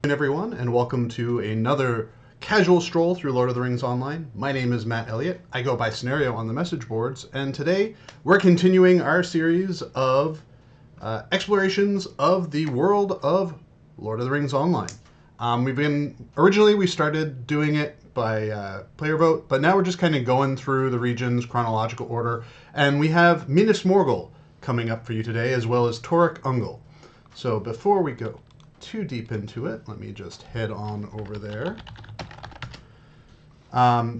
Everyone, and welcome to another casual stroll through Lord of the Rings Online. My name is Matt Elliott. I go by Scenario on the message boards, and today we're continuing our series of explorations of the world of Lord of the Rings Online. Originally we started doing it by player vote, but now we're just kind of going through the regions chronological order, and we have Minas Morgul coming up for you today, as well as Torech Ungol. So before we go too deep into it, let me just head on over there.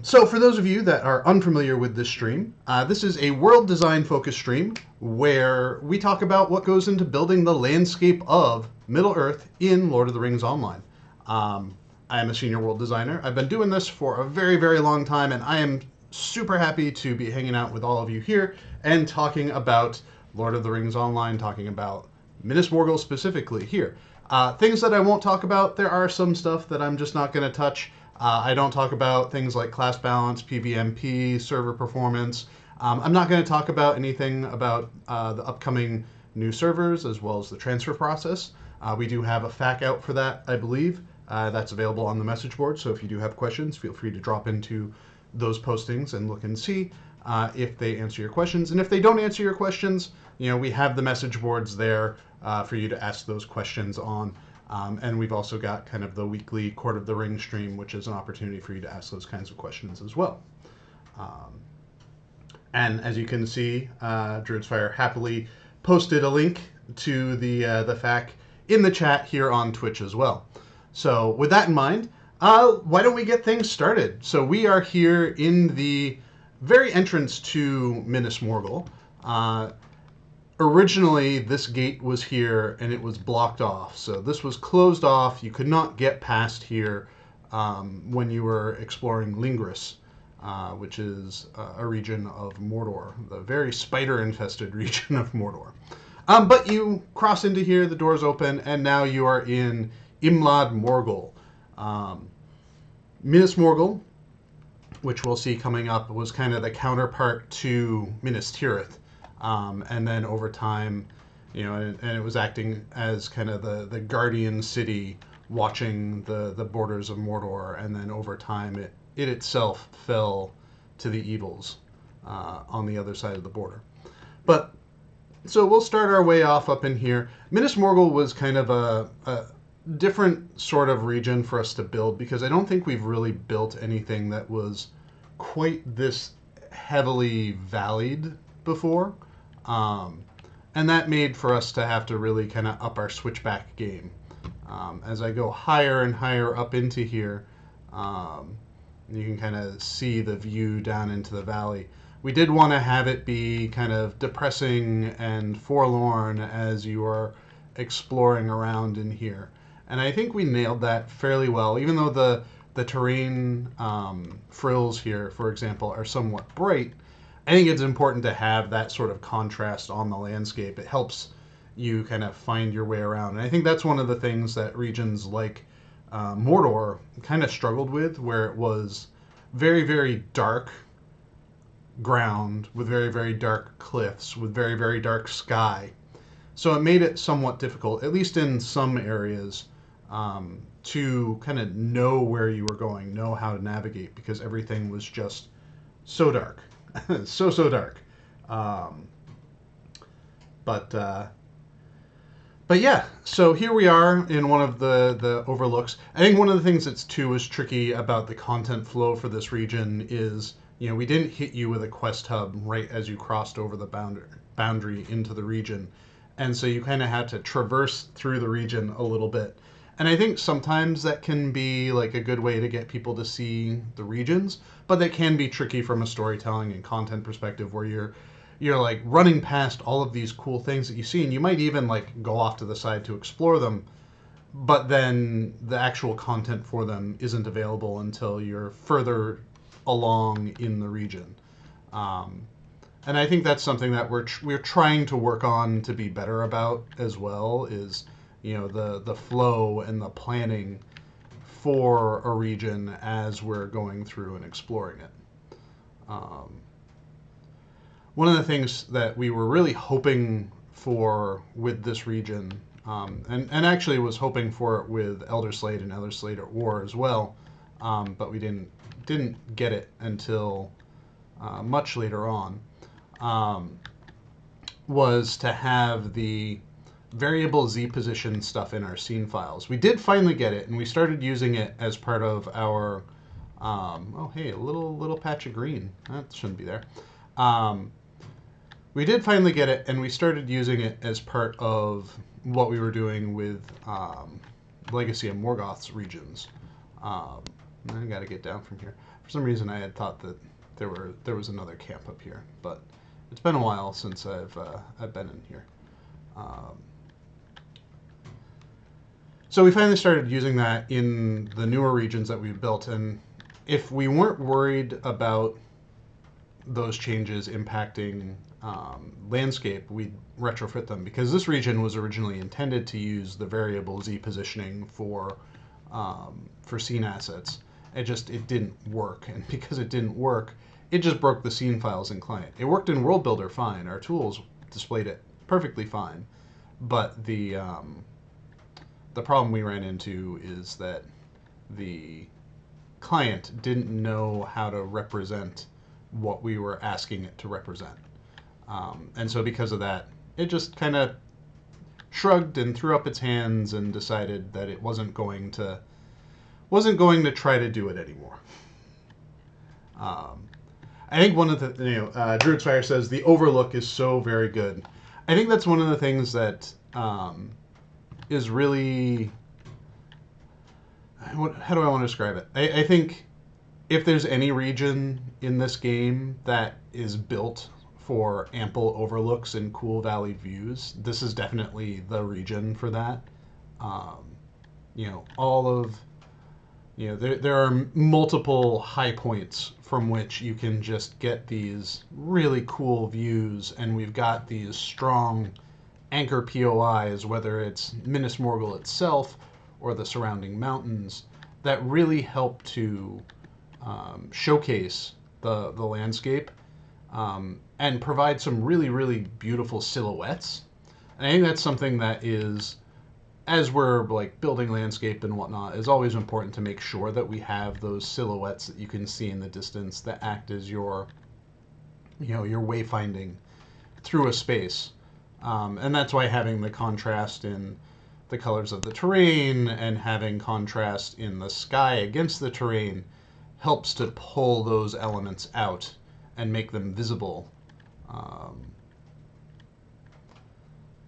So for those of you that are unfamiliar with this stream, this is a world design focused stream where we talk about what goes into building the landscape of Middle-earth in Lord of the Rings Online. I am a senior world designer. I've been doing this for a very, very long time, and I am super happy to be hanging out with all of you here and talking about Lord of the Rings Online, talking about Minas Morgul specifically here. Things that I won't talk about, there are some stuff that I'm just not going to touch. I don't talk about things like class balance, PvMP, server performance. I'm not going to talk about anything about the upcoming new servers as well as the transfer process. We do have a FAQ out for that, I believe. That's available on the message board, so if you do have questions, feel free to drop into those postings and look and see if they answer your questions. And if they don't answer your questions, we have the message boards there for you to ask those questions on. And we've also got kind of the weekly Court of the Ring stream, which is an opportunity for you to ask those kinds of questions as well. And as you can see, Druid's Fire happily posted a link to the FAQ in the chat here on Twitch as well. So with that in mind, why don't we get things started? So we are here in the very entrance to Minas Morgul. Originally, this gate was here and it was blocked off. So this was closed off. You could not get past here when you were exploring Lingris, which is a region of Mordor, the very spider-infested region of Mordor. But you cross into here, the doors open, and now you are in Minas Morgul. Minas Morgul, which we'll see coming up, was kind of the counterpart to Minas Tirith. And then over time, and it was acting as kind of the guardian city watching the borders of Mordor. And then over time, it itself fell to the evils on the other side of the border. But so we'll start our way off up in here. Minas Morgul was kind of a different sort of region for us to build because I don't think we've really built anything that was quite this heavily valleyed before. And that made for us to have to really kind of up our switchback game. As I go higher and higher up into here, you can kind of see the view down into the valley. We did want to have it be kind of depressing and forlorn as you are exploring around in here. And I think we nailed that fairly well, even though the terrain frills here, for example, are somewhat bright. I think it's important to have that sort of contrast on the landscape. It helps you kind of find your way around. And I think that's one of the things that regions like Mordor kind of struggled with, where it was very, very dark ground with very, very dark cliffs with very, very dark sky. So it made it somewhat difficult, at least in some areas, to kind of know where you were going, know how to navigate, because everything was just so dark. so dark. But yeah, so here we are in one of the overlooks. I think one of the things that's too is tricky about the content flow for this region is, we didn't hit you with a quest hub right as you crossed over the boundary into the region. And so you kind of had to traverse through the region a little bit. And I think sometimes that can be like a good way to get people to see the regions, but that can be tricky from a storytelling and content perspective where you're like running past all of these cool things that you see, and you might even like go off to the side to explore them, but then the actual content for them isn't available until you're further along in the region. And I think that's something that we're trying to work on to be better about as well, is the flow and the planning for a region as we're going through and exploring it. One of the things that we were really hoping for with this region and actually was hoping for it with Elder Slate and Elder Slate at War as well, but we didn't get it until much later on. Was to have the variable Z position stuff in our scene files. We did finally get it, and we started using it as part of our. Oh, hey, a little patch of green. That shouldn't be there. We did finally get it, and we started using it as part of what we were doing with Legacy of Morgoth's regions. I got to get down from here. For some reason, I had thought that there was another camp up here, but it's been a while since I've been in here. So we finally started using that in the newer regions that we've built, and if we weren't worried about those changes impacting landscape, we'd retrofit them, because this region was originally intended to use the variable Z positioning for scene assets. It didn't work, and because it didn't work, it just broke the scene files in client. It worked in World Builder fine. Our tools displayed it perfectly fine, but the problem we ran into is that the client didn't know how to represent what we were asking it to represent. And so because of that, it just kind of shrugged and threw up its hands and decided that it wasn't going to try to do it anymore. I think one of the, Druid's Fire says the overlook is so very good. I think that's one of the things that is really, how do I want to describe it? I think if there's any region in this game that is built for ample overlooks and cool valley views, this is definitely the region for that. There are multiple high points from which you can just get these really cool views, and we've got these strong anchor POIs, whether it's Minas Morgul itself or the surrounding mountains, that really help to showcase the landscape and provide some really, really beautiful silhouettes. And I think that's something that is, as we're like building landscape and whatnot, is always important to make sure that we have those silhouettes that you can see in the distance that act as your wayfinding through a space. And that's why having the contrast in the colors of the terrain and having contrast in the sky against the terrain helps to pull those elements out and make them visible.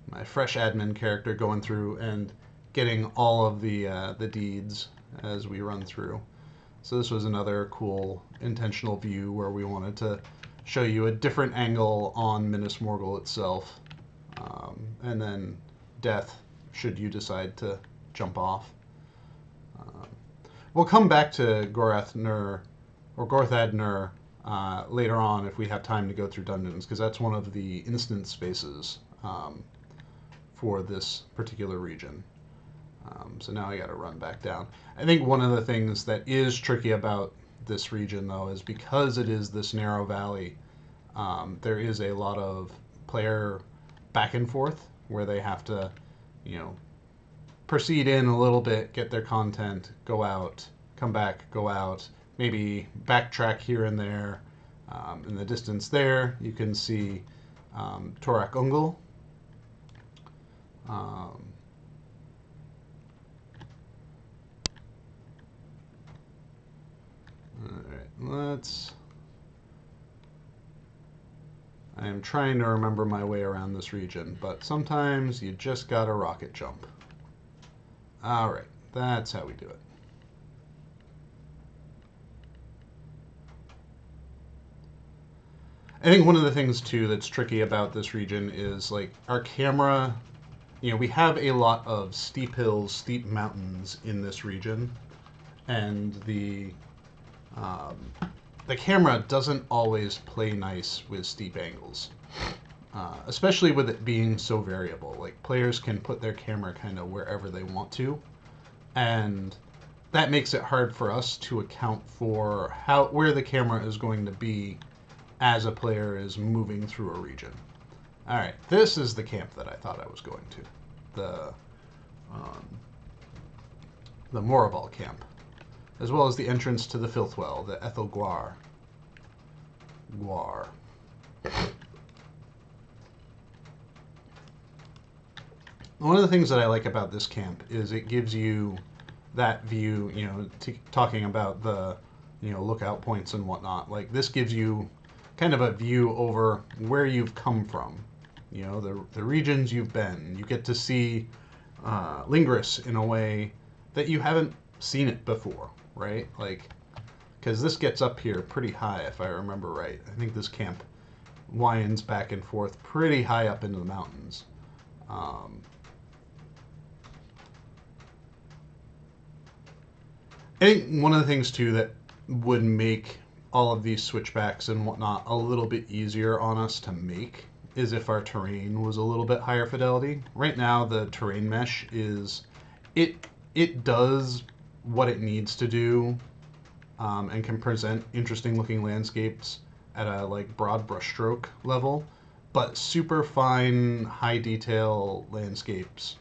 My fresh admin character going through and getting all of the deeds as we run through. So this was another cool intentional view where we wanted to show you a different angle on Minas Morgul itself, and then death should you decide to jump off. We'll come back to Gorthad Nur later on if we have time to go through dungeons, because that's one of the instance spaces for this particular region. So now I got to run back down. I think one of the things that is tricky about this region, though, is because it is this narrow valley, there is a lot of player back and forth where they have to, proceed in a little bit, get their content, go out, come back, go out, maybe backtrack here and there. In the distance there, you can see Torech Ungol. Alright, I am trying to remember my way around this region, but sometimes you just gotta rocket jump. Alright, that's how we do it. I think one of the things, too, that's tricky about this region is, like, our camera, we have a lot of steep hills, steep mountains in this region, and the camera doesn't always play nice with steep angles, especially with it being so variable. Like, players can put their camera kind of wherever they want to, and that makes it hard for us to account for where the camera is going to be as a player is moving through a region. All right, this is the camp that I thought I was going to. the Morgul camp, as well as the entrance to the Filthwell, the Ethel Guar. One of the things that I like about this camp is it gives you that view, talking about the, lookout points and whatnot. Like, this gives you kind of a view over where you've come from, the regions you've been. You get to see Lingris in a way that you haven't seen it before, right? Like, because this gets up here pretty high, if I remember right. I think this camp winds back and forth pretty high up into the mountains. I think one of the things, too, that would make all of these switchbacks and whatnot a little bit easier on us to make is if our terrain was a little bit higher fidelity. Right now, the terrain mesh is... It does what it needs to do, and can present interesting looking landscapes at a broad brushstroke level, but super fine, high detail landscapes,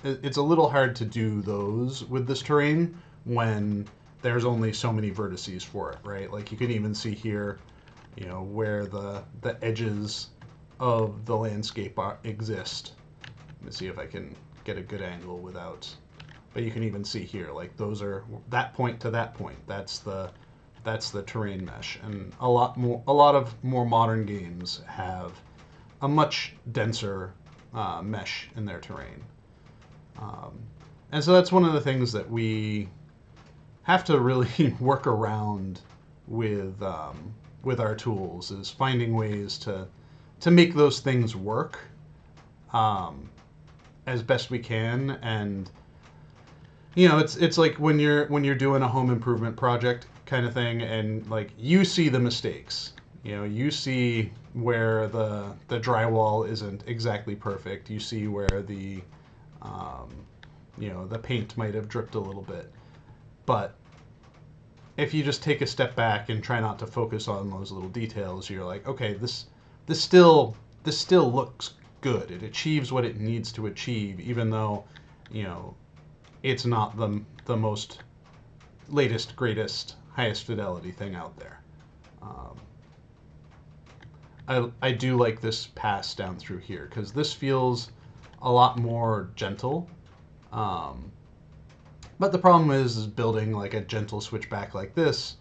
it's a little hard to do those with this terrain when there's only so many vertices for it, right? Like, you can even see here, where the edges of the landscape exist. Let me see if I can get a good angle without... But you can even see here, like, those are that point to that point. That's the terrain mesh. And a lot of more modern games have a much denser mesh in their terrain. And so that's one of the things that we have to really work around with our tools, is finding ways to make those things work as best we can. And it's like when you're doing a home improvement project kind of thing, and like, you see the mistakes. You see where the drywall isn't exactly perfect. You see where the the paint might have dripped a little bit. But if you just take a step back and try not to focus on those little details, you're like, okay, this still looks good. It achieves what it needs to achieve, even though it's not the most latest, greatest, highest fidelity thing out there. I do like this pass down through here, because this feels a lot more gentle. But the problem is building like a gentle switchback like this,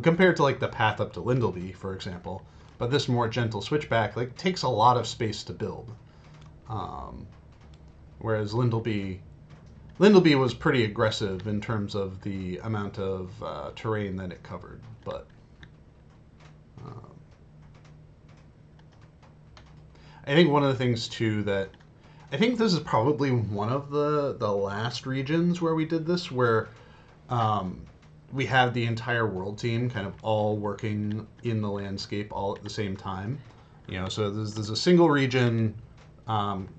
compared to like the path up to Lindleby, for example. But this more gentle switchback takes a lot of space to build. Whereas Lindleby was pretty aggressive in terms of the amount of terrain that it covered. But I think one of the things, too, that I think this is probably one of the last regions where we did this, where we have the entire world team kind of all working in the landscape all at the same time. So there's a single region,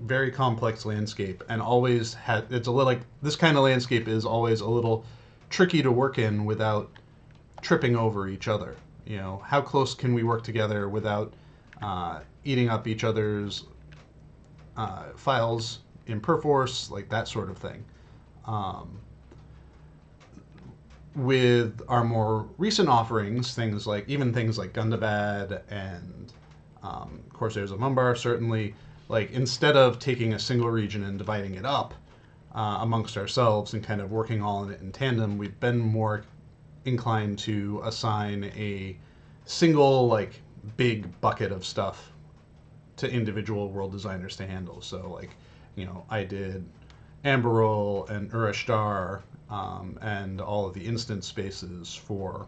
very complex landscape, and always it's a little like this kind of landscape is always a little tricky to work in without tripping over each other. How close can we work together without eating up each other's files in Perforce, like that sort of thing. With our more recent offerings, things like Gundabad and Corsairs of Mumbar, certainly, like, instead of taking a single region and dividing it up amongst ourselves and kind of working all in it in tandem, we've been more inclined to assign a single, like, big bucket of stuff to individual world designers to handle. So, like, I did Amberol and Urashtar, and all of the instance spaces for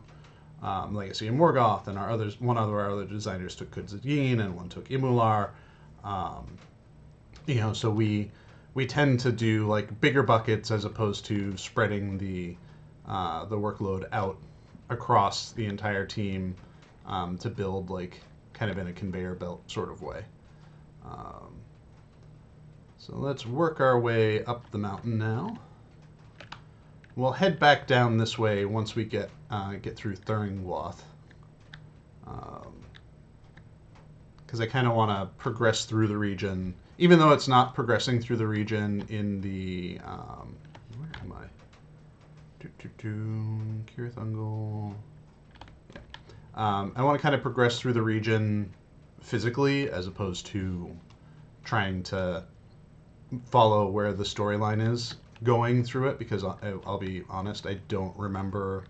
Legacy of Morgoth, and one of our other designers took Kudzagin, and one took Imular. So we tend to do like bigger buckets as opposed to spreading the workload out across the entire team to build like kind of in a conveyor belt sort of way. So let's work our way up the mountain now. We'll head back down this way once we get through Thuringloth, because I kind of want to progress through the region even though it's not progressing through the region in the where am I? Torech Ungol. Yeah. I want to kind of progress through the region physically as opposed to trying to follow where the storyline is going through it, because I'll be honest, I don't remember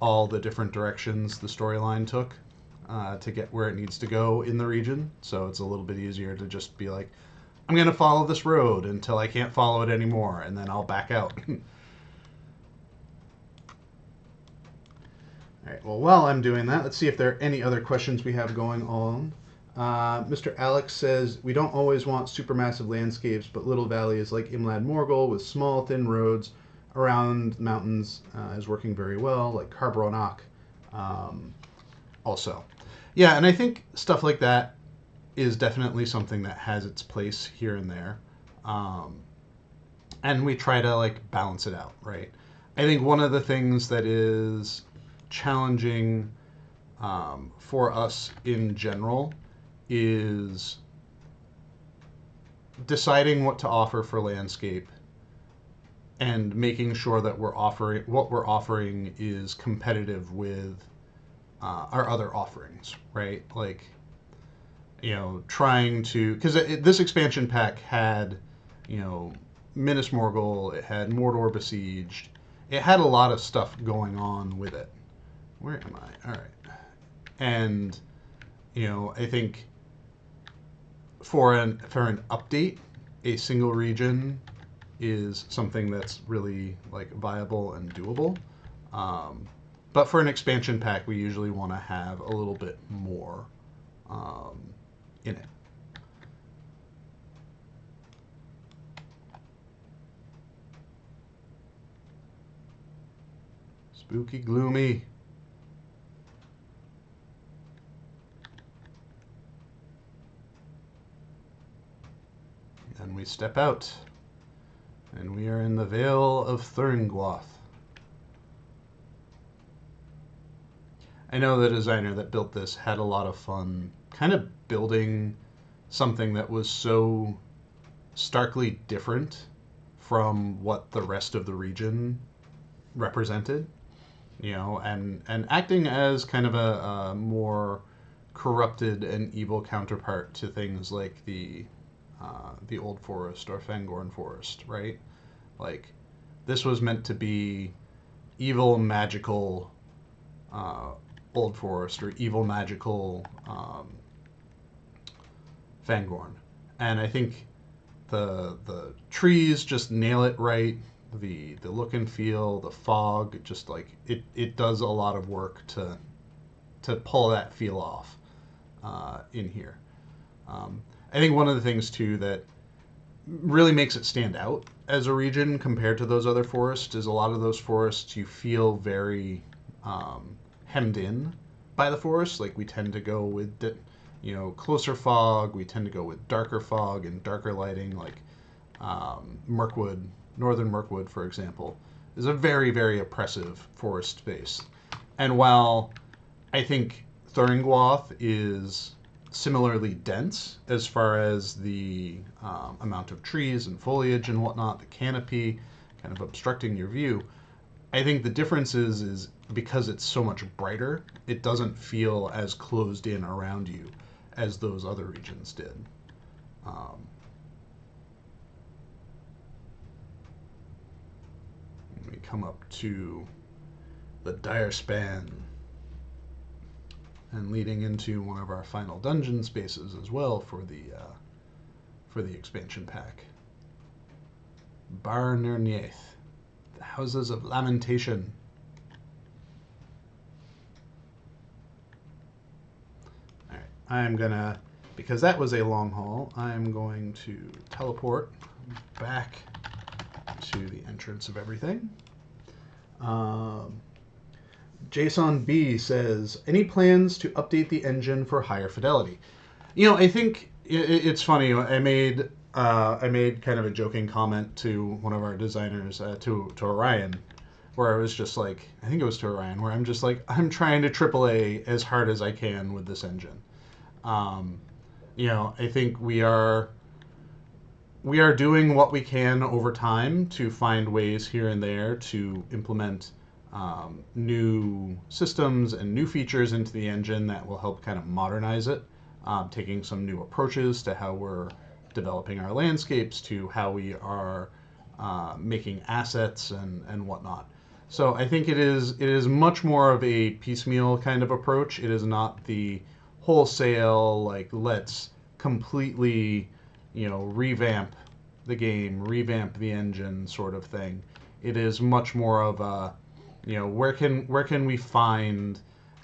all the different directions the storyline took to get where it needs to go in the region. So it's a little bit easier to just be like, I'm going to follow this road until I can't follow it anymore, and then I'll back out. All right, well, while I'm doing that, let's see if there are any other questions we have going on. Mr. Alex says, we don't always want supermassive landscapes, but little valleys like Imlad Morgul with small, thin roads around mountains is working very well, like Carbronock also. Yeah, and I think stuff like that is definitely something that has its place here and there. And we try to like balance it out, right? I think one of the things that is challenging for us in general is deciding what to offer for landscape and making sure that what we're offering is competitive with our other offerings, right? Like, trying to, because this expansion pack had, Minas Morgul, it had Mordor besieged, it had a lot of stuff going on with it. Where am I? All right. And, I think for an update, a single region is something that's really like viable and doable. But for an expansion pack, we usually want to have a little bit more in it. Spooky, gloomy. And we step out, and we are in the Vale of Thurngwath. I know the designer that built this had a lot of fun kind of building something that was so starkly different from what the rest of the region represented, and acting as kind of a more corrupted and evil counterpart to things like the Old Forest or Fangorn Forest, right? Like, this was meant to be evil magical Old Forest or evil magical Fangorn, and I think the trees just nail it right. The look and feel, the fog, just like it does a lot of work to pull that feel off in here. I think one of the things too that really makes it stand out as a region compared to those other forests is a lot of those forests you feel very hemmed in by the forest. Like, we tend to go with closer fog. We tend to go with darker fog and darker lighting. Like Mirkwood, northern Mirkwood, for example, is a very, very oppressive forest space. And while I think Thurngwath is similarly dense as far as the amount of trees and foliage and whatnot, the canopy kind of obstructing your view, I think the difference is because it's so much brighter, it doesn't feel as closed in around you as those other regions did. We come up to the Dire Span, and leading into one of our final dungeon spaces as well for the expansion pack. Bar Nerniaeth, the Houses of Lamentation. All right, I'm gonna, because that was a long haul, I'm going to teleport back to the entrance of everything. Jason B says, any plans to update the engine for higher fidelity? I think it's funny. I made kind of a joking comment to one of our designers, to Orion, where I was just like, I think it was to Orion, where I'm just like, I'm trying to AAA as hard as I can with this engine. I think we are we are doing what we can over time to find ways here and there to implement new systems and new features into the engine that will help kind of modernize it, taking some new approaches to how we're developing our landscapes, to how we are making assets and whatnot. So I think it is much more of a piecemeal kind of approach. It is not the wholesale like let's completely revamp the game, revamp the engine sort of thing. It is much more of a where can we find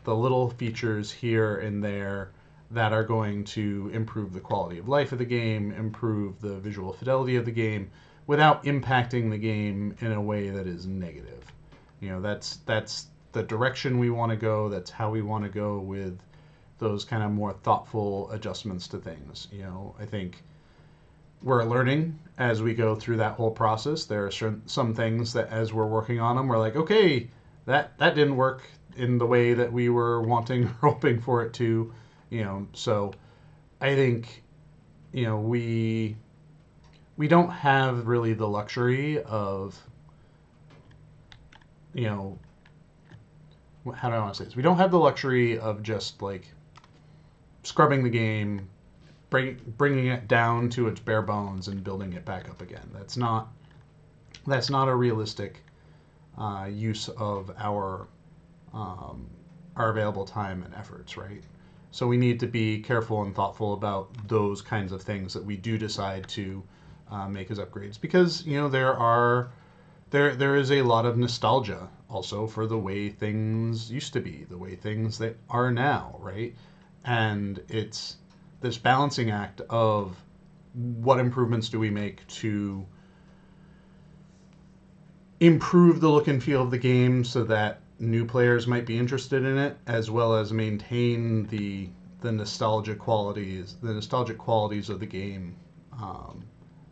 the little features here and there that are going to improve the quality of life of the game, improve the visual fidelity of the game, without impacting the game in a way that is negative. That's the direction we want to go. That's how we want to go with those kind of more thoughtful adjustments to things. I think we're learning as we go through that whole process. There are some things that as we're working on them, we're like, okay, that didn't work in the way that we were wanting or hoping for it to. So I think we don't have really the luxury of you know how do I want to say this? We don't have the luxury of just like scrubbing the game, bringing it down to its bare bones, and building it back up again. That's not a realistic use of our available time and efforts, right? So we need to be careful and thoughtful about those kinds of things that we do decide to make as upgrades, because there is a lot of nostalgia also for the way things used to be, the way things that are now, right? And it's this balancing act of what improvements do we make to improve the look and feel of the game so that new players might be interested in it, as well as maintain the nostalgic qualities of the game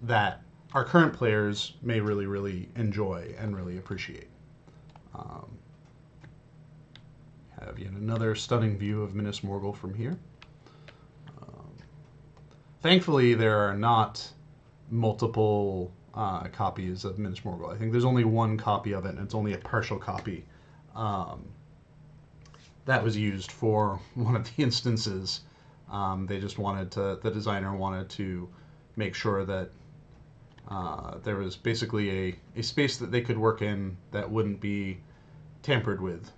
that our current players may really really enjoy and really appreciate. Um, have yet another stunning view of Minas Morgul from here. Um, Thankfully, there are not multiple copies of Minas Morgul. I think there's only one copy of it, and it's only a partial copy um, that was used for one of the instances. They just the designer wanted to make sure that there was basically a space that they could work in that wouldn't be tampered with.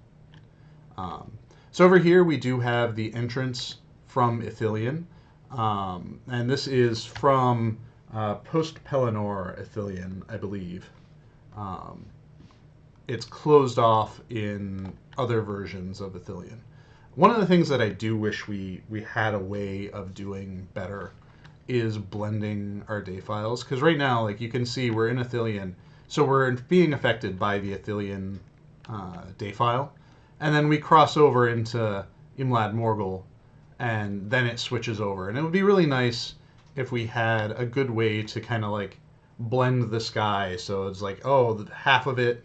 So over here we do have the entrance from Ithilien, and this is from post Pelennor Ithilien, I believe. Um, it's closed off in other versions of Ithilien. One of the things that I do wish we had a way of doing better is blending our day files, because right now, like you can see, we're in Ithilien, so we're being affected by the Ithilien day file, and then we cross over into Imlad Morgul, and then it switches over. And it would be really nice if we had a good way to kind of like blend the sky, so it's like, oh, half of it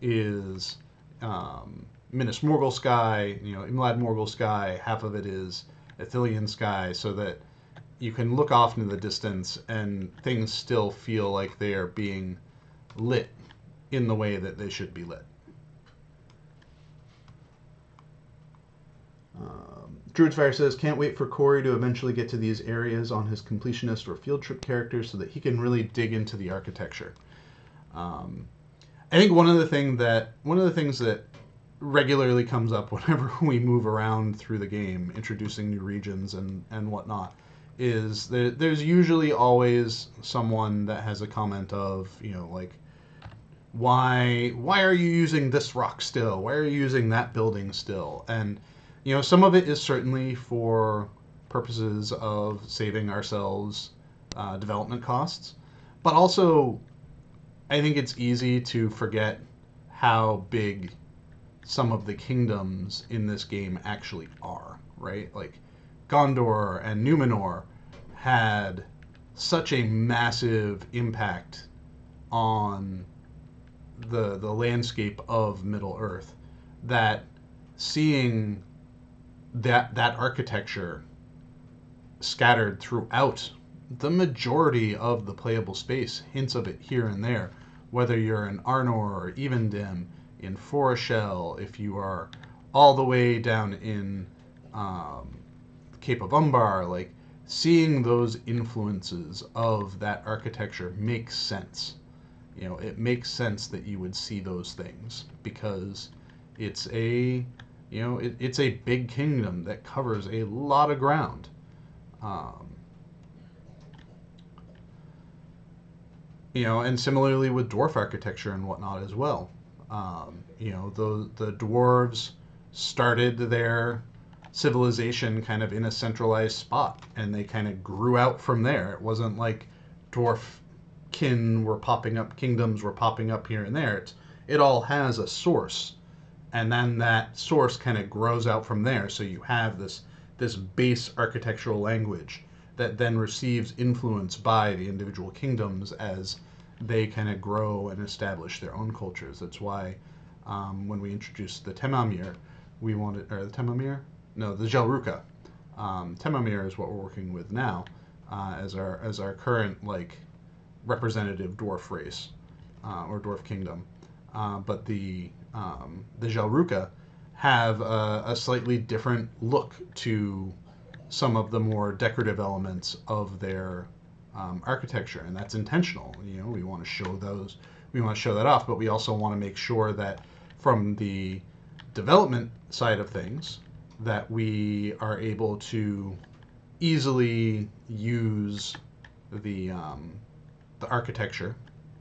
is Minas Morgul sky, Imlad Morgul sky, half of it is Ithilien sky, so that you can look off into the distance and things still feel like they are being lit in the way that they should be lit. Druid's Fire says, can't wait for Corey to eventually get to these areas on his completionist or field trip character so that he can really dig into the architecture. I think one of the things that regularly comes up whenever we move around through the game, introducing new regions and whatnot, is there's usually always someone that has a comment of, like, why are you using this rock still? Why are you using that building still? And some of it is certainly for purposes of saving ourselves development costs, but also I think it's easy to forget how big some of the kingdoms in this game actually are, right? Like Gondor and Numenor had such a massive impact on the landscape of Middle Earth that seeing that architecture scattered throughout the majority of the playable space, hints of it here and there, whether you're in Arnor or Evendim, in Foreshell, if you are all the way down in Cape of Umbar, like seeing those influences of that architecture makes sense. It makes sense that you would see those things because it's it's a big kingdom that covers a lot of ground. Um, and similarly with dwarf architecture and whatnot as well. The dwarves started their civilization kind of in a centralized spot, and they kind of grew out from there. It wasn't like dwarf kingdoms were popping up here and there. It all has a source, and then that source kind of grows out from there. So you have this base architectural language that then receives influence by the individual kingdoms as they kind of grow and establish their own cultures. That's why when we introduced the Temamir, the Temamir? No, the Jelruka. Temamir is what we're working with now as our current like representative dwarf race or dwarf kingdom. But the Jelruka have a slightly different look to some of the more decorative elements of their architecture, and that's intentional. We want to show that off, but we also want to make sure that from the development side of things, that we are able to easily use the architecture.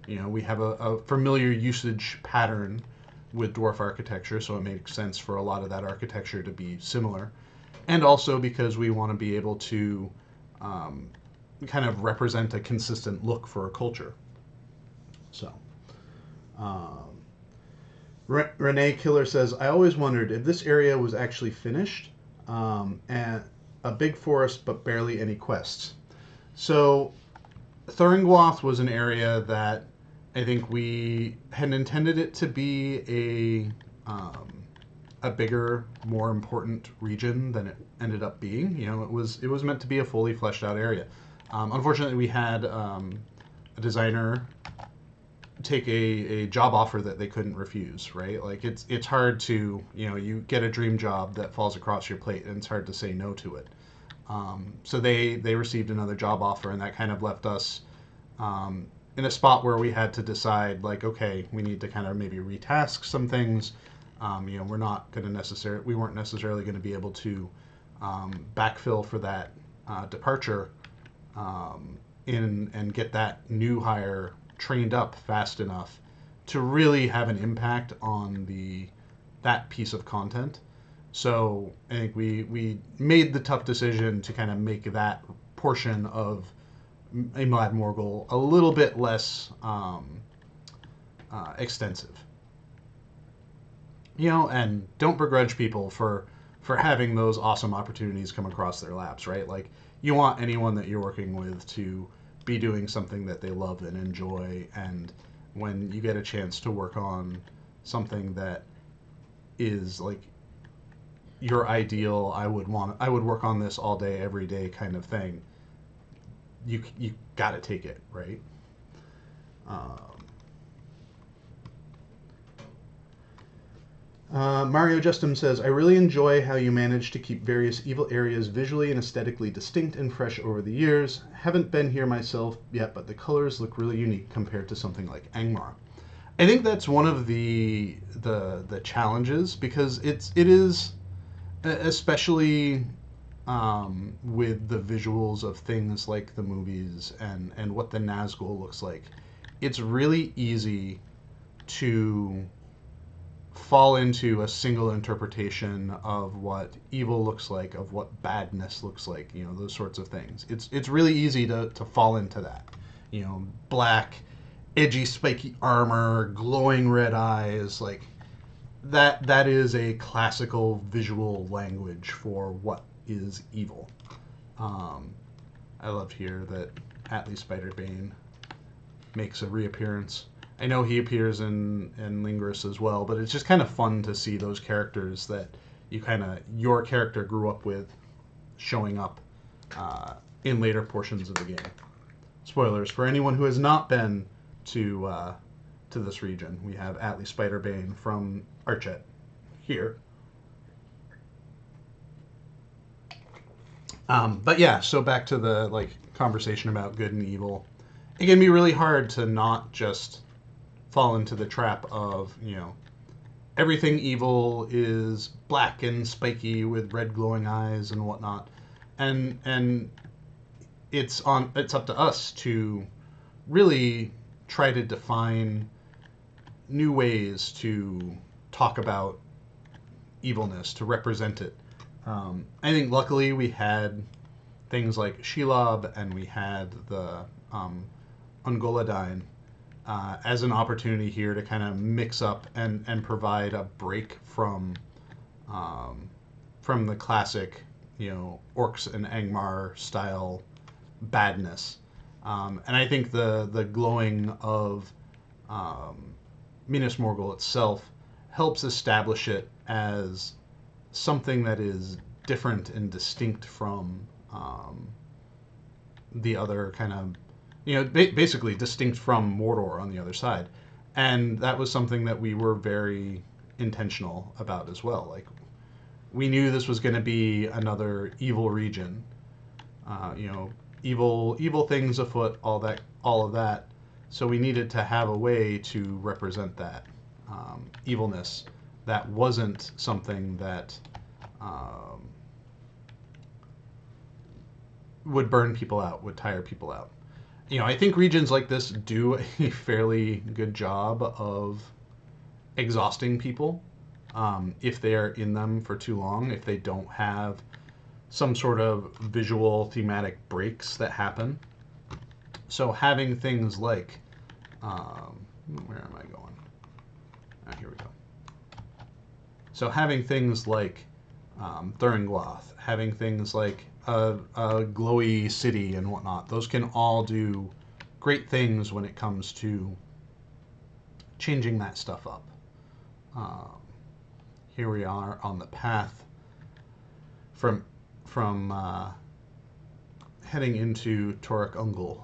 We have a familiar usage pattern with dwarf architecture, so it makes sense for a lot of that architecture to be similar. And also because we want to be able to kind of represent a consistent look for a culture. So, Renee Killer says, I always wondered if this area was actually finished and a big forest but barely any quests. So, Thuringwath was an area that I think we had intended it to be a bigger, more important region than it ended up being. It was meant to be a fully fleshed out area. Unfortunately, we had a designer take a job offer that they couldn't refuse. Right? Like it's hard to you get a dream job that falls across your plate, and it's hard to say no to it. So they received another job offer, and that kind of left us in a spot where we had to decide, like, okay, we need to kind of maybe retask some things. We weren't necessarily going to be able to backfill for that departure and get that new hire trained up fast enough to really have an impact on that piece of content. So I think we made the tough decision to kind of make that portion of Minas Morgul a little bit less extensive. And don't begrudge people for having those awesome opportunities come across their laps, right? Like, you want anyone that you're working with to be doing something that they love and enjoy, and when you get a chance to work on something that is like your ideal, I would work on this all day, every day kind of thing, you got to take it, right? Mario Justin says, I really enjoy how you managed to keep various evil areas visually and aesthetically distinct and fresh over the years. Haven't been here myself yet, but the colors look really unique compared to something like Angmar. I think that's one of the challenges, because it is especially with the visuals of things like the movies and what the Nazgul looks like. It's really easy to fall into a single interpretation of what evil looks like, of what badness looks like, those sorts of things. It's really easy to fall into that. Black, edgy, spiky armor, glowing red eyes, like that is a classical visual language for what is evil. I loved here that Atli Spiderbane makes a reappearance. I know he appears in Lingris as well, but it's just kind of fun to see those characters that your character grew up with showing up in later portions of the game. Spoilers for anyone who has not been to this region. We have Atli Spiderbane from Archet here. But yeah, so back to the conversation about good and evil. It can be really hard to not just fall into the trap of, everything evil is black and spiky with red glowing eyes and whatnot. And it's up to us to really try to define new ways to talk about evilness, to represent it. I think luckily we had things like Shelob and we had the Ungolidain as an opportunity here to kind of mix up and provide a break from the classic, Orcs and Angmar style badness. And I think the glowing of Minas Morgul itself helps establish it as something that is different and distinct from the other kind of, basically distinct from Mordor on the other side. And that was something that we were very intentional about as well. Like, we knew this was going to be another evil region, evil things afoot, all of that. So we needed to have a way to represent that evilness that wasn't something that would burn people out, would tire people out. I think regions like this do a fairly good job of exhausting people if they are in them for too long, if they don't have some sort of visual thematic breaks that happen. So having things like, where am I going? Here we go. So having things like Thuringloth, having things like a glowy city and whatnot, those can all do great things when it comes to changing that stuff up. Here we are on the path from heading into Torech Ungol.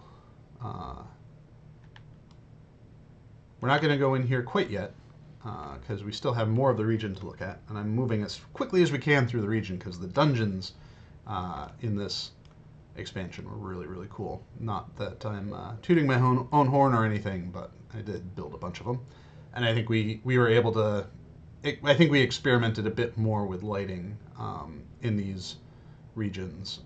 We're not going to go in here quite yet because we still have more of the region to look at, and I'm moving as quickly as we can through the region because the dungeons in this expansion were really, really cool. Not that I'm tooting my own horn or anything, but I did build a bunch of them, and I think we were able to. I think we experimented a bit more with lighting in these regions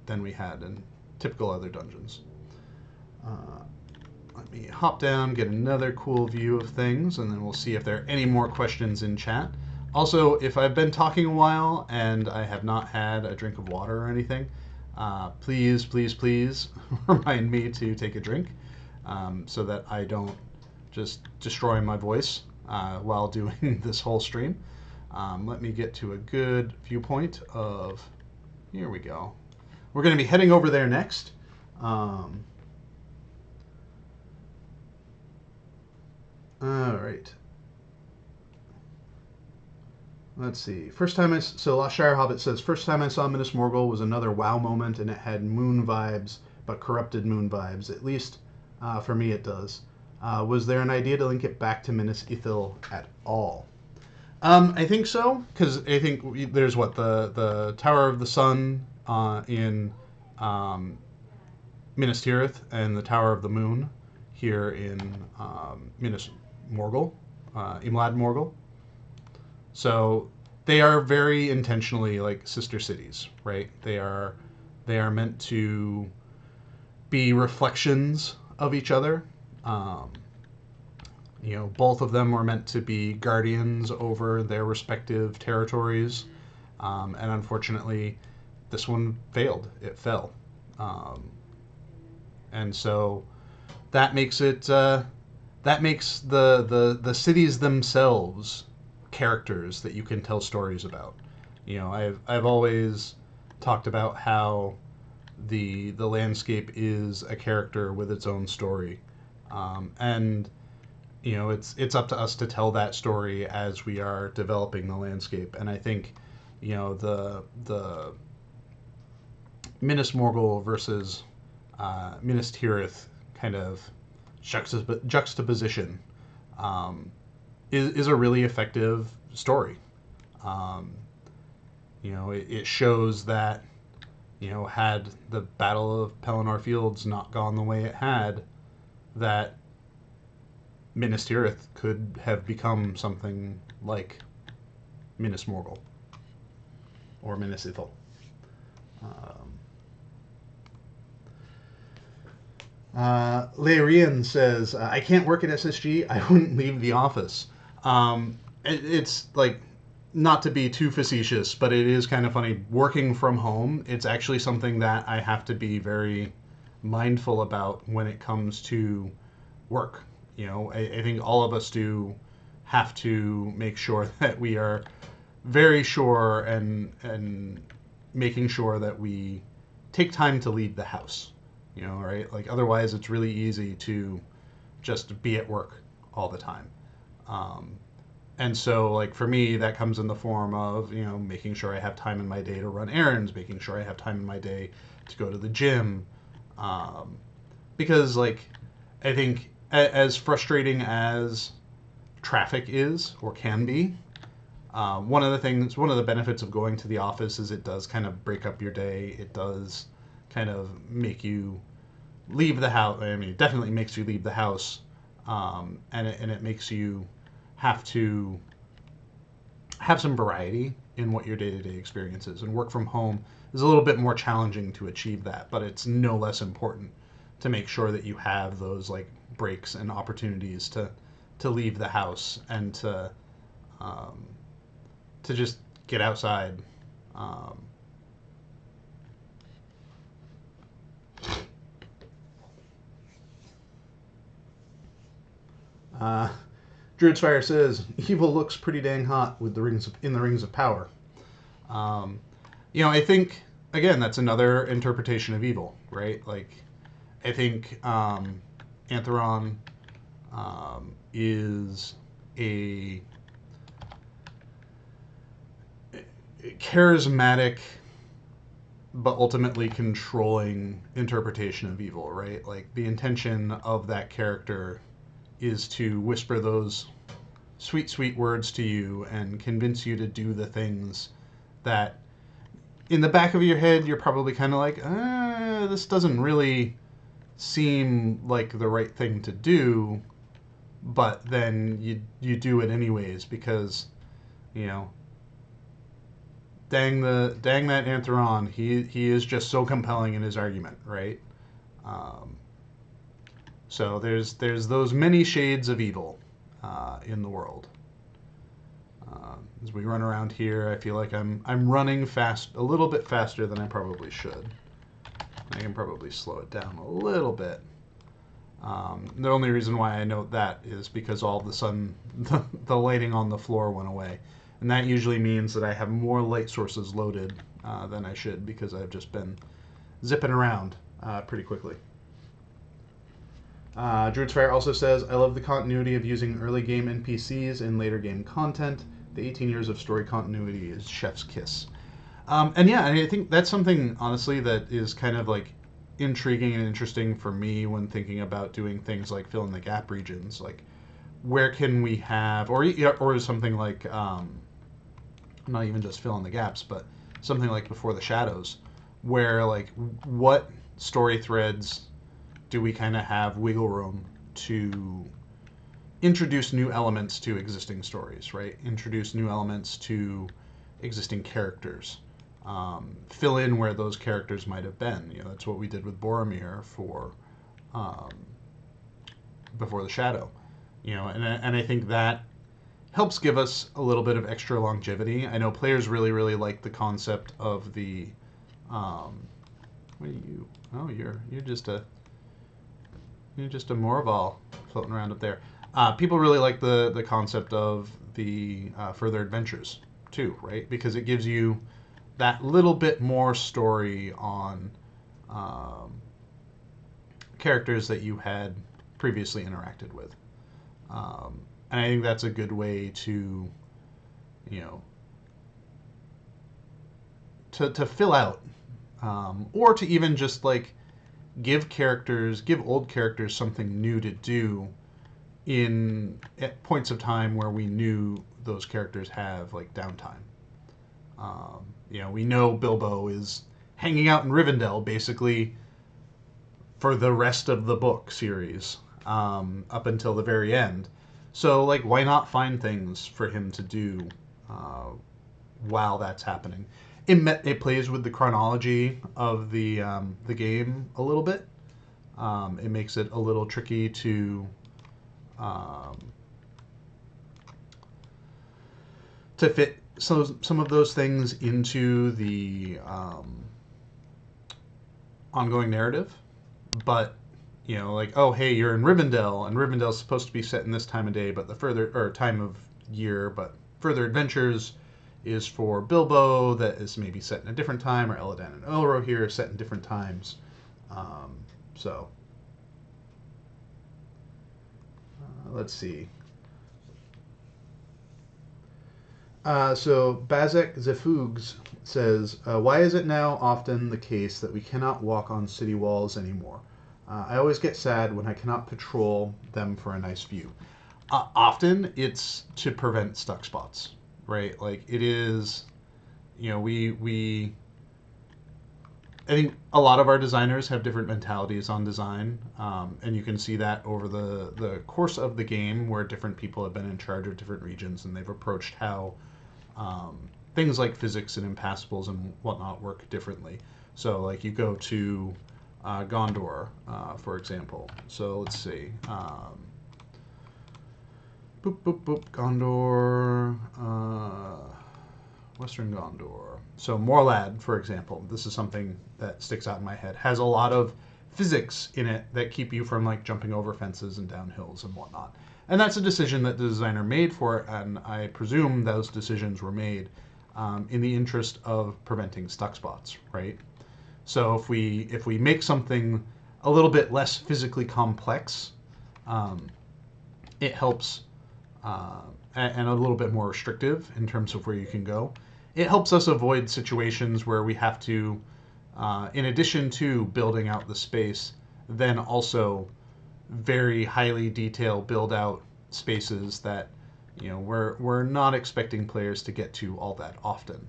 than we had in typical other dungeons. Let me hop down, get another cool view of things, and then we'll see if there are any more questions in chat. Also, if I've been talking a while and I have not had a drink of water or anything, please, please, please remind me to take a drink so that I don't just destroy my voice while doing this whole stream. Let me get to a good viewpoint of... Here we go. We're going to be heading over there next. All right. Let's see. So Lost Shire Hobbit says, first time I saw Minas Morgul was another wow moment, and it had moon vibes, but corrupted moon vibes. At least for me it does. Was there an idea to link it back to Minas Ithil at all? I think so, because I think there's the Tower of the Sun in Minas Tirith and the Tower of the Moon here in Minas Morgul, Imlad Morgul. So they are very intentionally like sister cities, right? They are meant to be reflections of each other. Both of them were meant to be guardians over their respective territories, and unfortunately, this one failed. It fell, and so that makes it that makes the cities themselves characters that you can tell stories about. I've always talked about how the landscape is a character with its own story, and it's up to us to tell that story as we are developing the landscape. And I think the Minas Morgul versus Minas Tirith kind of juxtaposition um, is a really effective story. Um, it shows that, had the Battle of Pelennor Fields not gone the way it had, that Minas Tirith could have become something like Minas Morgul or Minas Ithil. Um, Leirian says, I can't work at SSG. I wouldn't leave the office. It's like, not to be too facetious, but it is kind of funny. Working from home, it's actually something that I have to be very mindful about when it comes to work. I think all of us do have to make sure that we are very sure and making sure that we take time to leave the house. Right? Like otherwise, it's really easy to just be at work all the time. And so, like for me, that comes in the form of making sure I have time in my day to run errands, making sure I have time in my day to go to the gym, because like I think as frustrating as traffic is or can be, one of the benefits of going to the office is it does kind of break up your day. It does kind of make you leave the house. I mean, it definitely makes you leave the house, and it makes you have to have some variety in what your day-to-day experience is. And work from home is a little bit more challenging to achieve that, but it's no less important to make sure that you have those like breaks and opportunities to leave the house and to just get outside. Um, uh, Druid's Fire says evil looks pretty dang hot with the rings of power. Um, I think again that's another interpretation of evil, right? Like I think Antheron is a charismatic but ultimately controlling interpretation of evil, right? Like the intention of that character is to whisper those sweet, sweet words to you and convince you to do the things that in the back of your head you're probably kind of like, this doesn't really seem like the right thing to do, but then you do it anyways because dang that Antheron, he is just so compelling in his argument, right? Um, so there's those many shades of evil in the world. As we run around here, I feel like I'm running fast, a little bit faster than I probably should. I can probably slow it down a little bit. The only reason why I note that is because all of a sudden the lighting on the floor went away. And that usually means that I have more light sources loaded than I should because I've just been zipping around pretty quickly. Druid's Fire also says, I love the continuity of using early game NPCs in later game content. The 18 years of story continuity is chef's kiss. And yeah, I think that's something, honestly, that is kind of like intriguing and interesting for me when thinking about doing things like fill in the gap regions. Like, where can we have, or something like, not even just fill in the gaps, but something like Before the Shadows, where like what story threads do we kind of have wiggle room to introduce new elements to existing stories, right? Introduce new elements to existing characters. Fill in where those characters might have been. That's what we did with Boromir for Before the Shadow. And I think that helps give us a little bit of extra longevity. I know players really, really like the concept of the. What are you? Oh, you're just a Morval floating around up there. People really like the concept of the further adventures too, right? Because it gives you that little bit more story on characters that you had previously interacted with. And I think that's a good way to, to fill out or to even just like give old characters something new to do at points of time where we knew those characters have like downtime. We know Bilbo is hanging out in Rivendell basically for the rest of the book series, up until the very end. So, like, why not find things for him to do while that's happening? It plays with the chronology of the game a little bit. It makes it a little tricky to fit some of those things into the ongoing narrative. But like, oh hey, you're in Rivendell, and Rivendell's supposed to be set in this time of day, but the further or time of year, but further adventures is for Bilbo that is maybe set in a different time, or Elladan and Elro here are set in different times. So let's see. So Bazek Zefugs says, why is it now often the case that we cannot walk on city walls anymore? I always get sad when I cannot patrol them for a nice view. Often it's to prevent stuck spots, right? Like it is, we I think a lot of our designers have different mentalities on design, and you can see that over the course of the game where different people have been in charge of different regions and they've approached how things like physics and impassables and whatnot work differently. So like you go to Gondor, for example. So let's see. Gondor, Western Gondor. So Morlad, for example, this is something that sticks out in my head, has a lot of physics in it that keep you from like jumping over fences and down hills and whatnot. And that's a decision that the designer made for it, and I presume those decisions were made in the interest of preventing stuck spots, right? So if we make something a little bit less physically complex, it helps, and a little bit more restrictive in terms of where you can go. It helps us avoid situations where we have to, in addition to building out the space, then also very highly detailed build out spaces that we're not expecting players to get to all that often.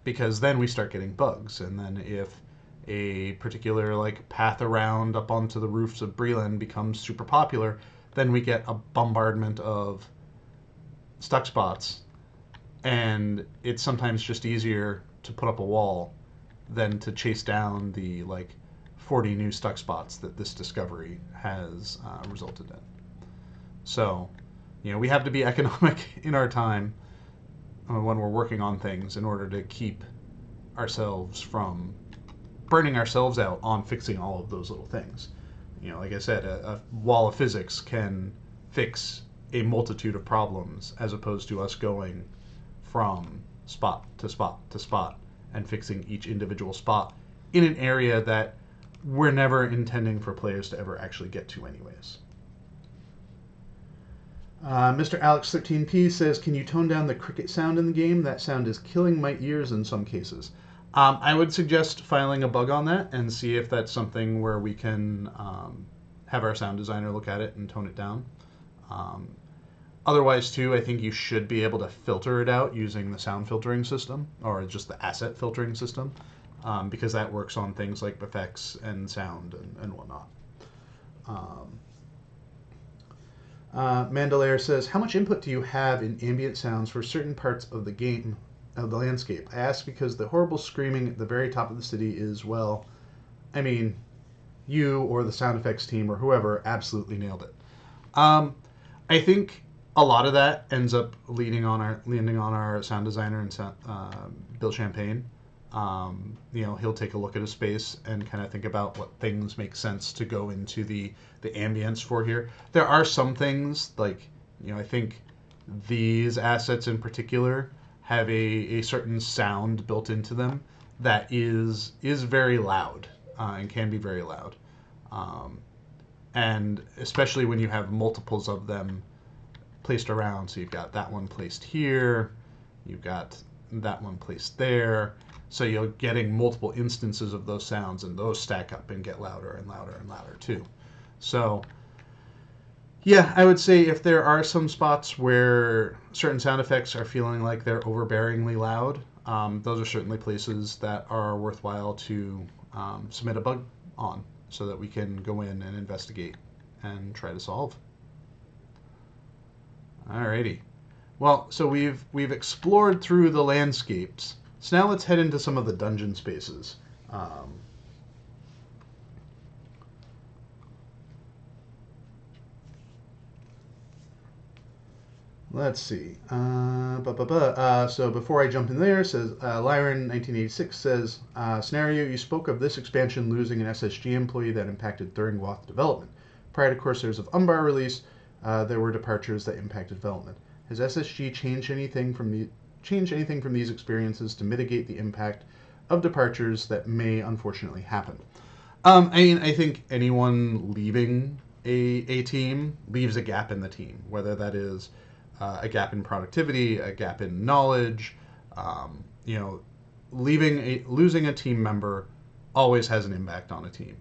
Because then we start getting bugs, and then if a particular like path around up onto the roofs of Breland becomes super popular, then we get a bombardment of stuck spots, and it's sometimes just easier to put up a wall than to chase down the like 40 new stuck spots that this discovery has resulted in. So, we have to be economic in our time when we're working on things in order to keep ourselves from burning ourselves out on fixing all of those little things. Like I said, a wall of physics can fix a multitude of problems as opposed to us going from spot to spot to spot and fixing each individual spot in an area that we're never intending for players to ever actually get to anyways. Mr. Alex13P says, can you tone down the cricket sound in the game? That sound is killing my ears in some cases. I would suggest filing a bug on that and see if that's something where we can have our sound designer look at it and tone it down. Otherwise, too, I think you should be able to filter it out using the sound filtering system, or just the asset filtering system, because that works on things like effects and sound and whatnot. Mandalaire says, how much input do you have in ambient sounds for certain parts of the game, of the landscape? I ask because the horrible screaming at the very top of the city is, well, I mean, you or the sound effects team or whoever absolutely nailed it. I think a lot of that ends up landing on our sound designer and Bill Champagne. He'll take a look at a space and kind of think about what things make sense to go into the ambience for here. There are some things like, I think these assets in particular have a certain sound built into them that is very loud and can be very loud. And especially when you have multiples of them placed around. So you've got that one placed here, you've got that one placed there. So you're getting multiple instances of those sounds, and those stack up and get louder and louder and louder too. So yeah, I would say if there are some spots where certain sound effects are feeling like they're overbearingly loud, those are certainly places that are worthwhile to submit a bug on so that we can go in and investigate and try to solve. Alrighty. Well, so we've explored through the landscapes. So now let's head into some of the dungeon spaces. Let's see. So before I jump in there, says Lyron 1986 says scenario. You spoke of this expansion losing an SSG employee that impacted Thuringwath development. Prior to Corsairs of Umbar release, there were departures that impacted development. Has SSG changed anything from these experiences to mitigate the impact of departures that may unfortunately happen? I think anyone leaving a team leaves a gap in the team, whether that is a gap in productivity, a gap in knowledge. You know, losing a team member always has an impact on a team.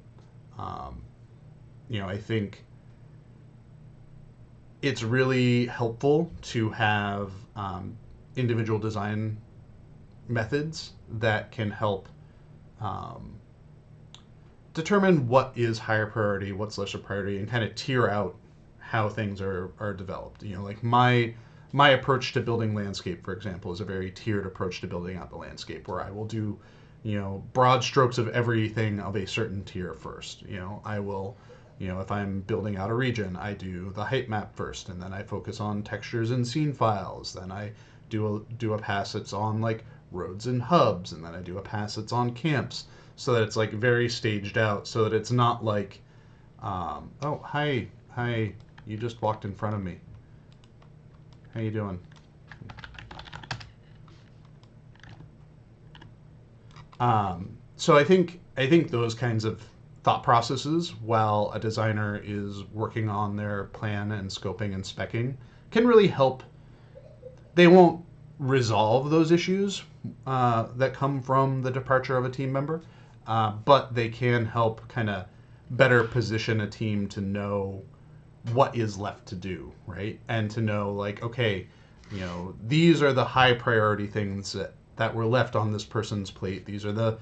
I think it's really helpful to have individual design methods that can help determine what is higher priority, what's lesser priority, and kind of tier out how things are developed. Like my approach to building landscape, for example, is a very tiered approach to building out the landscape, where I will do, broad strokes of everything of a certain tier first. I will, if I'm building out a region, I do the height map first, and then I focus on textures and scene files. Then I do a pass that's on like roads and hubs, and then I do a pass that's on camps, so that it's like very staged out, so that it's not like, oh, hi, you just walked in front of me. How you doing? So I think those kinds of thought processes, while a designer is working on their plan and scoping and speccing, can really help. They won't resolve those issues that come from the departure of a team member, but they can help kind of better position a team to know what is left to do, right? And to know, like, okay, these are the high priority things that were left on this person's plate. These are the,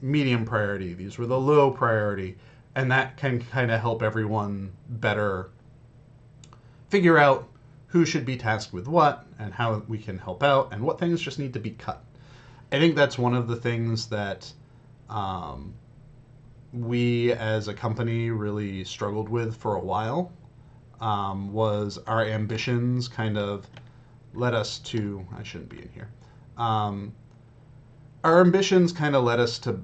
medium priority. These were the low priority. And that can kind of help everyone better figure out who should be tasked with what and how we can help out and what things just need to be cut. I think that's one of the things that we as a company really struggled with for a while, was our ambitions kind of led us to, I shouldn't be in here, our ambitions kind of led us to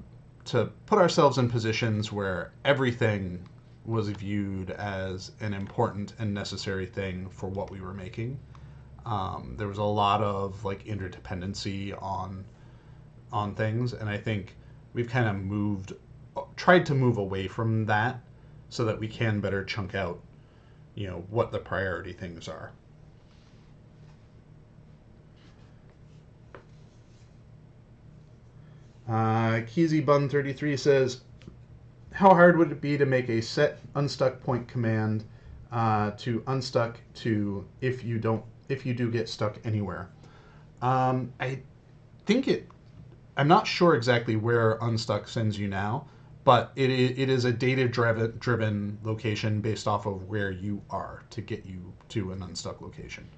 put ourselves in positions where everything was viewed as an important and necessary thing for what we were making. There was a lot of like interdependency on things, and I think we've kind of tried to move away from that so that we can better chunk out, what the priority things are. Keezy Bun 33 says, how hard would it be to make a set unstuck point command to unstuck to if you do get stuck anywhere? I think I'm not sure exactly where unstuck sends you now, but it is a data-driven location based off of where you are to get you to an unstuck location.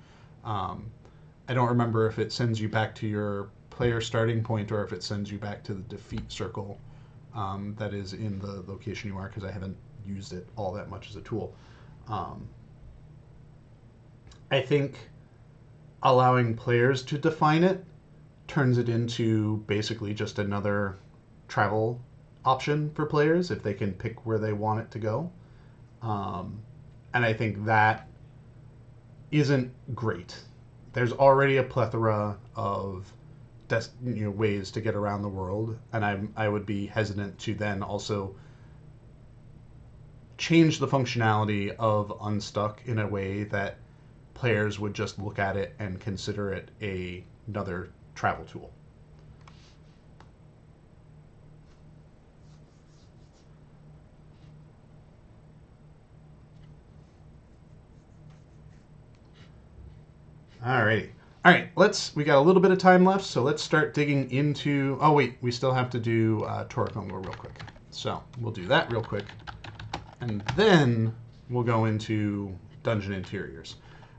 I don't remember if it sends you back to your player starting point or if it sends you back to the defeat circle that is in the location you are, because I haven't used it all that much as a tool. I think allowing players to define it turns it into basically just another travel option for players if they can pick where they want it to go. And I think that isn't great. There's already a plethora of ways to get around the world, and I would be hesitant to then also change the functionality of Unstuck in a way that players would just look at it and consider it another travel tool. Alrighty. All right, we got a little bit of time left, so let's start digging into. Oh wait, we still have to do Torech Ungol real quick. So we'll do that real quick, and then we'll go into dungeon interiors.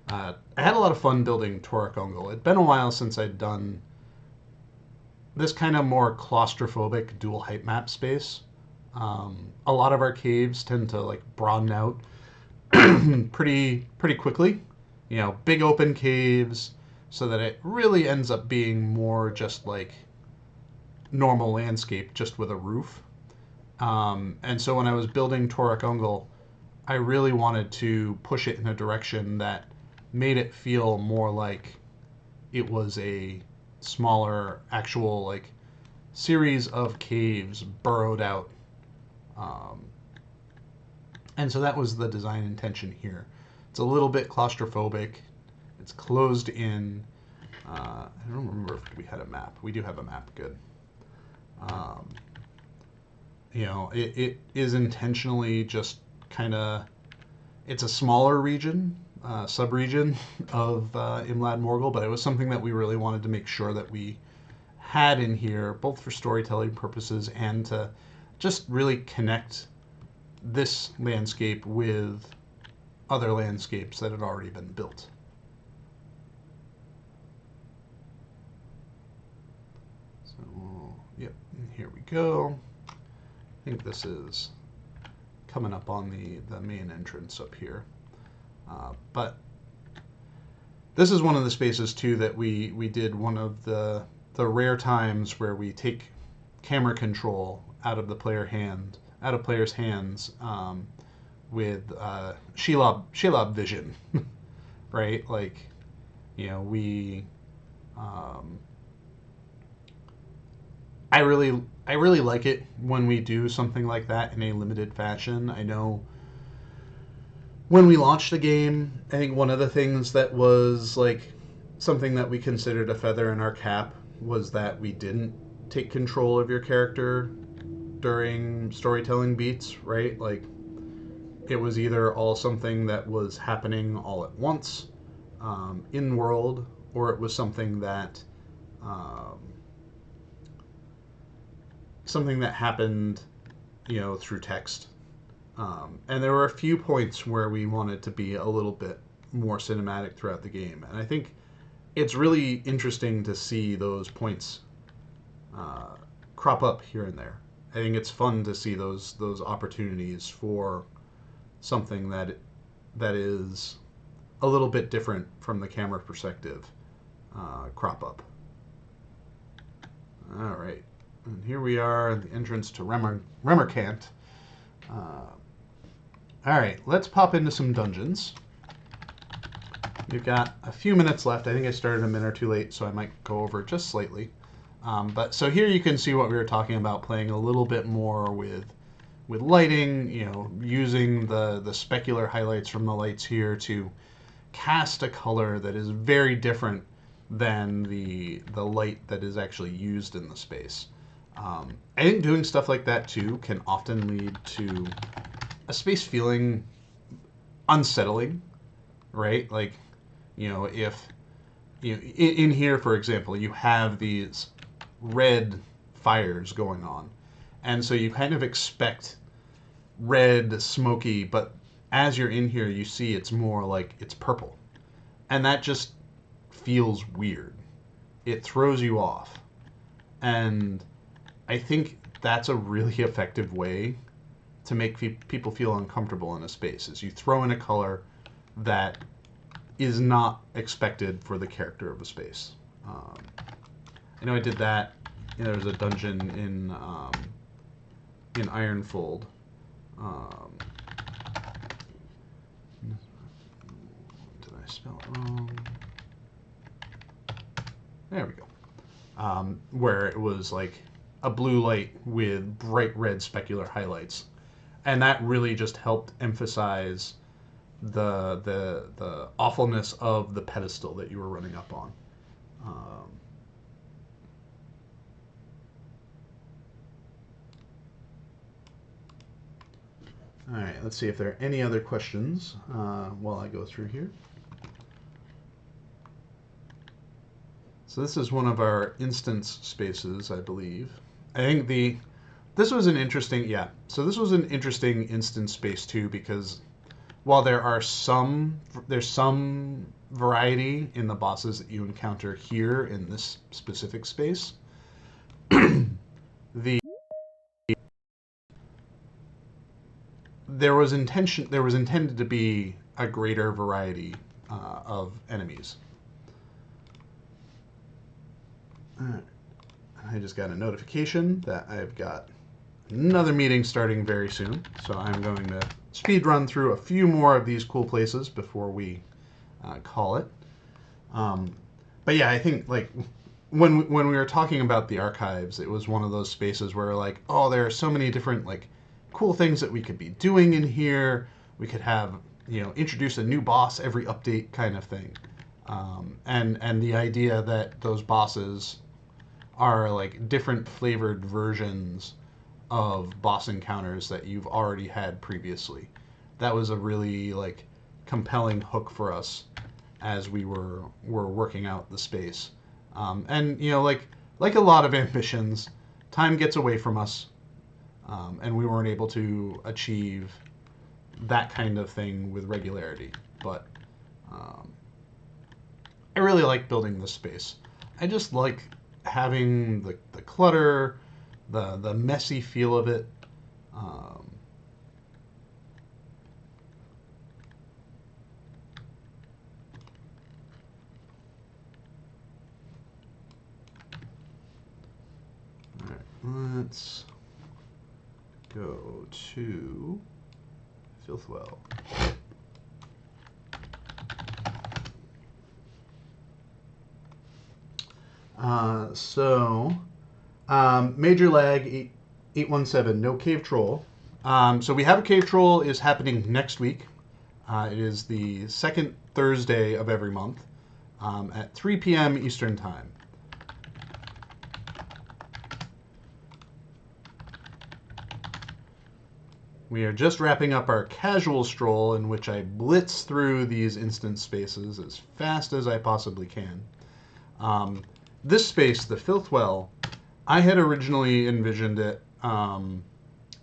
I had a lot of fun building Torech Ungol. It'd been a while since I'd done this kind of more claustrophobic dual height map space. A lot of our caves tend to like broaden out pretty quickly. You know, big open caves, so that it really ends up being more just like normal landscape, just with a roof. And so when I was building Torech Ungol, I really wanted to push it in a direction that made it feel more like it was a smaller actual like series of caves burrowed out. Um, and so that was the design intention here. It's a little bit claustrophobic. It's closed in. I don't remember if we had a map. We do have a map. Good. Um, you know, it is intentionally just kind of. It's a smaller region, sub-region of Imlad Morgul, but it was something that we really wanted to make sure that we had in here, both for storytelling purposes and to just really connect this landscape with other landscapes that had already been built. So, yep, here we go. I think this is coming up on the main entrance up here. But this is one of the spaces too that we did one of the rare times where we take camera control out of player's hands with Shelob vision, right? Like, you know, um, I really like it when we do something like that in a limited fashion. I know when we launched the game, I think one of the things that was like something that we considered a feather in our cap was that we didn't take control of your character during storytelling beats, right? Like, it was either all something that was happening all at once in world, or it was um, something that happened, you know, through text. And there were a few points where we wanted to be a little bit more cinematic throughout the game, and I think it's really interesting to see those points uh, crop up here and there. I think it's fun to see those opportunities for something that is a little bit different from the camera perspective crop up. All right, and here we are at the entrance to Remerkant. All right, let's pop into some dungeons. We've got a few minutes left. I think I started a minute or two late, so I might go over just slightly. But so here you can see what we were talking about, playing a little bit more with lighting, you know, using the specular highlights from the lights here to cast a color that is very different than the light that is actually used in the space. I think doing stuff like that too can often lead to a space feeling unsettling, right? Like, you know, if in here, for example, you have these red fires going on, and so you kind of expect red, smoky, but as you're in here, you see it's more like it's purple, and that just feels weird. It throws you off, and I think that's a really effective way to make people feel uncomfortable in a space. Is you throw in a color that is not expected for the character of a space. I know I did that. You know, there's a dungeon in Ironfold. Did I spell it wrong? There we go. Where it was like a blue light with bright red specular highlights, and that really just helped emphasize the awfulness of the pedestal that you were running up on. All right, let's see if there are any other questions while I go through here. So this is one of our instance spaces, I believe. I think this was an interesting, yeah. So this was an interesting instance space too, because while there's some variety in the bosses that you encounter here in this specific space, the there was intended to be a greater variety of enemies. I just got a notification that I've got another meeting starting very soon, so I'm going to speed run through a few more of these cool places before we call it. But yeah, I think like when we were talking about the archives, it was one of those spaces where like, oh, there are so many different like cool things that we could be doing in here. We could have introduce a new boss every update kind of thing, and the idea that those bosses are like different flavored versions of boss encounters that you've already had previously. That was a really like compelling hook for us as we were working out the space. And like a lot of ambitions, time gets away from us, and we weren't able to achieve that kind of thing with regularity. But I really like building this space. I just like having the clutter, the messy feel of it. All right, let's go to Filthwell. Major lag 817, no cave troll. So we have a cave troll is happening next week. It is the second Thursday of every month at 3 p.m. Eastern Time. We are just wrapping up our casual stroll in which I blitz through these instance spaces as fast as I possibly can. This space, the Filthwell, I had originally envisioned it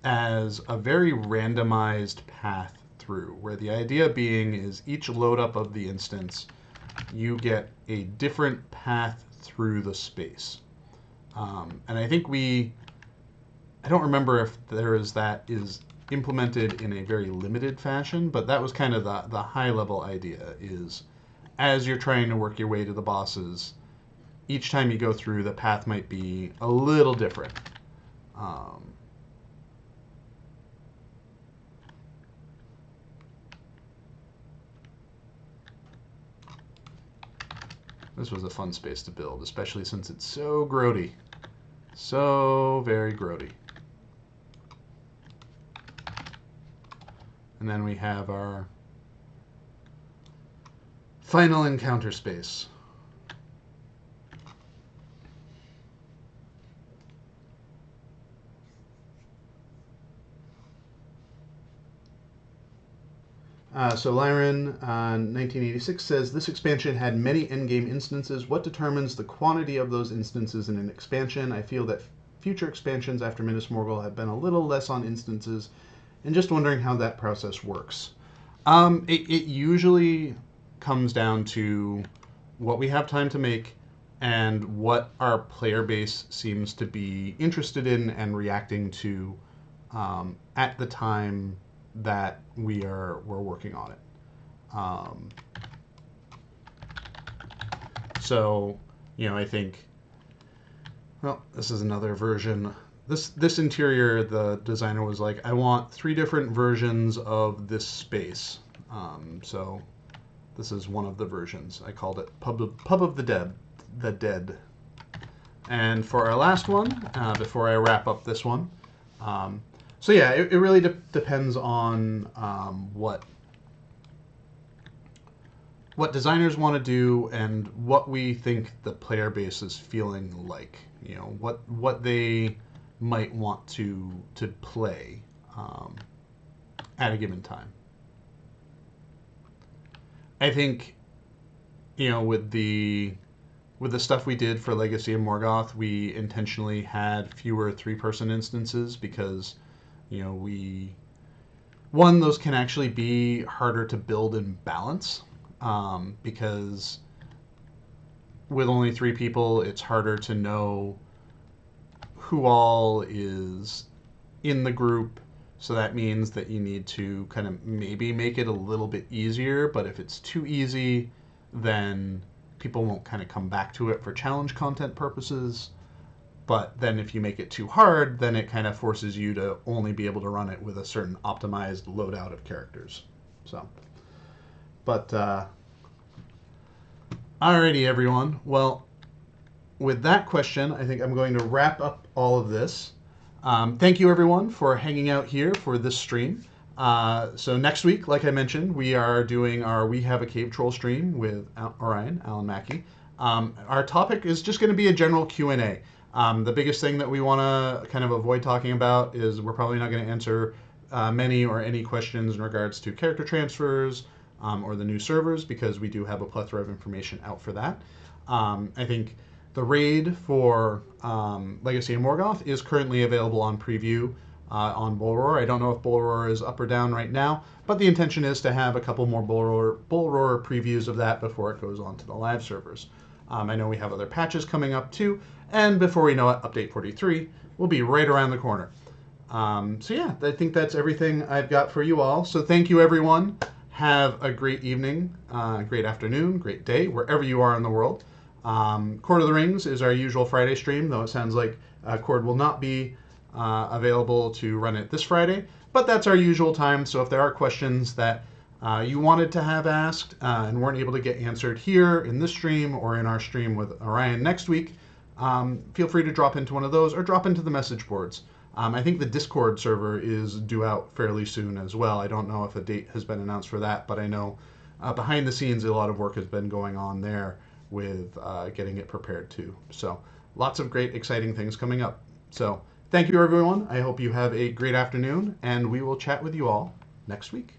as a very randomized path through, where the idea being is each load up of the instance, you get a different path through the space. And I think I don't remember if that is implemented in a very limited fashion, but that was kind of the high level idea is as you're trying to work your way to the bosses, each time you go through, the path might be a little different. This was a fun space to build, especially since it's so grody. So very grody. And then we have our final encounter space. So Lyron, 1986, says, this expansion had many endgame instances. What determines the quantity of those instances in an expansion? I feel that future expansions after Minas Morgul have been a little less on instances, and just wondering how that process works. It usually comes down to what we have time to make and what our player base seems to be interested in and reacting to at the time that we're working on it. So, I think, well, this is another version. This interior, the designer was like, I want 3 different versions of this space. So this is one of the versions. I called it Pub of the Dead. And for our last one, before I wrap up this one, so yeah, it really depends on what designers want to do and what we think the player base is feeling like. What they might want to play at a given time. I think with the with the stuff we did for Legacy of Morgoth, we intentionally had fewer three-person instances because, those can actually be harder to build and balance, because with only three people, it's harder to know who all is in the group. So that means that you need to kind of maybe make it a little bit easier, but if it's too easy, then people won't kind of come back to it for challenge content purposes. But then if you make it too hard, then it kind of forces you to only be able to run it with a certain optimized loadout of characters. So, but alrighty, everyone. Well, with that question, I think I'm going to wrap up all of this. Thank you, everyone, for hanging out here for this stream. So next week, like I mentioned, we are doing our We Have a Cave Troll stream with Orion, Alan Mackey. Our topic is just going to be a general Q&A. The biggest thing that we want to kind of avoid talking about is we're probably not going to answer many or any questions in regards to character transfers or the new servers, because we do have a plethora of information out for that. I think the raid for Legacy of Morgoth is currently available on preview on Bullroar. I don't know if Bullroar is up or down right now, but the intention is to have a couple more Bullroar previews of that before it goes on to the live servers. I know we have other patches coming up too, and before we know it, Update 43 will be right around the corner. So yeah, I think that's everything I've got for you all. So thank you, everyone. Have a great evening, great afternoon, great day, wherever you are in the world. Court of the Rings is our usual Friday stream, though it sounds like Cord will not be available to run it this Friday, but that's our usual time. So if there are questions that you wanted to have asked and weren't able to get answered here in this stream or in our stream with Orion next week, feel free to drop into one of those or drop into the message boards. I think the Discord server is due out fairly soon as well. I don't know if a date has been announced for that, but I know behind the scenes a lot of work has been going on there with getting it prepared too. So lots of great, exciting things coming up. So thank you, everyone. I hope you have a great afternoon, and we will chat with you all next week.